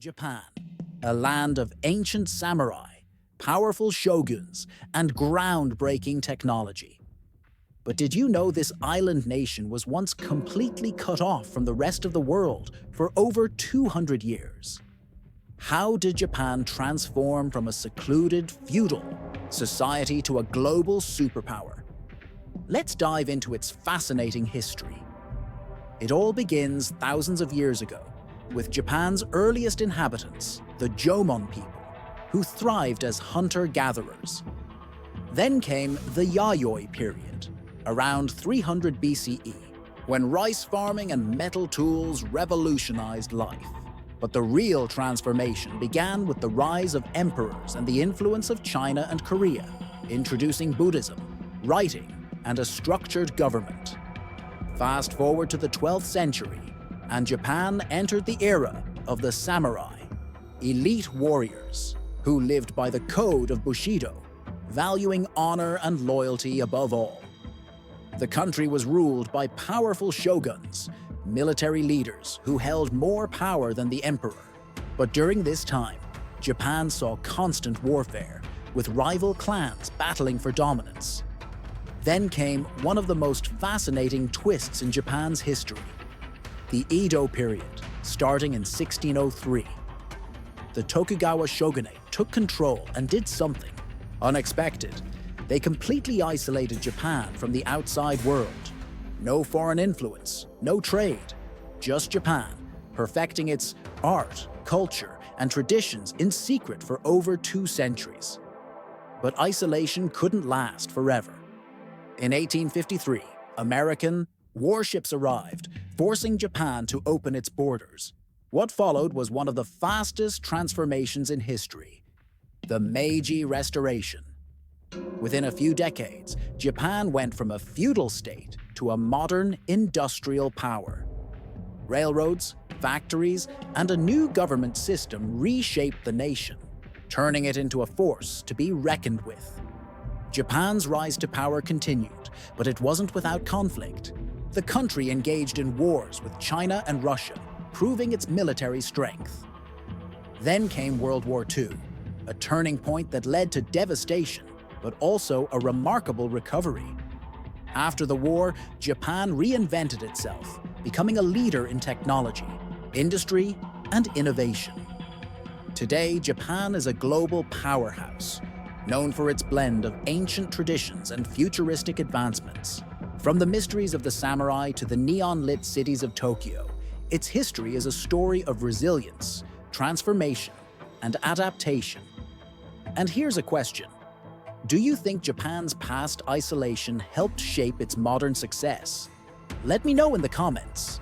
Japan, a land of ancient samurai, powerful shoguns, and groundbreaking technology. But did you know this island nation was once completely cut off from the rest of the world for over 200 years? How did Japan transform from a secluded, feudal society to a global superpower? Let's dive into its fascinating history. It all begins thousands of years ago, with Japan's earliest inhabitants, the Jomon people, who thrived as hunter-gatherers. Then came the Yayoi period, around 300 BCE, when rice farming and metal tools revolutionized life. But the real transformation began with the rise of emperors and the influence of China and Korea, introducing Buddhism, writing, and a structured government. Fast forward to the 12th century, and Japan entered the era of the samurai, elite warriors who lived by the code of Bushido, valuing honor and loyalty above all. The country was ruled by powerful shoguns, military leaders who held more power than the emperor. But during this time, Japan saw constant warfare, with rival clans battling for dominance. Then came one of the most fascinating twists in Japan's history: the Edo period, starting in 1603. The Tokugawa shogunate took control and did something unexpected. They completely isolated Japan from the outside world. No foreign influence, no trade, just Japan, perfecting its art, culture, and traditions in secret for over 2 centuries. But isolation couldn't last forever. In 1853, American warships arrived, forcing Japan to open its borders. What followed was one of the fastest transformations in history: the Meiji Restoration. Within a few decades, Japan went from a feudal state to a modern industrial power. Railroads, factories, and a new government system reshaped the nation, turning it into a force to be reckoned with. Japan's rise to power continued, but it wasn't without conflict. The country engaged in wars with China and Russia, proving its military strength. Then came World War II, a turning point that led to devastation, but also a remarkable recovery. After the war, Japan reinvented itself, becoming a leader in technology, industry, and innovation. Today, Japan is a global powerhouse, known for its blend of ancient traditions and futuristic advancements. From the mysteries of the samurai to the neon-lit cities of Tokyo, its history is a story of resilience, transformation, and adaptation. And here's a question: do you think Japan's past isolation helped shape its modern success? Let me know in the comments.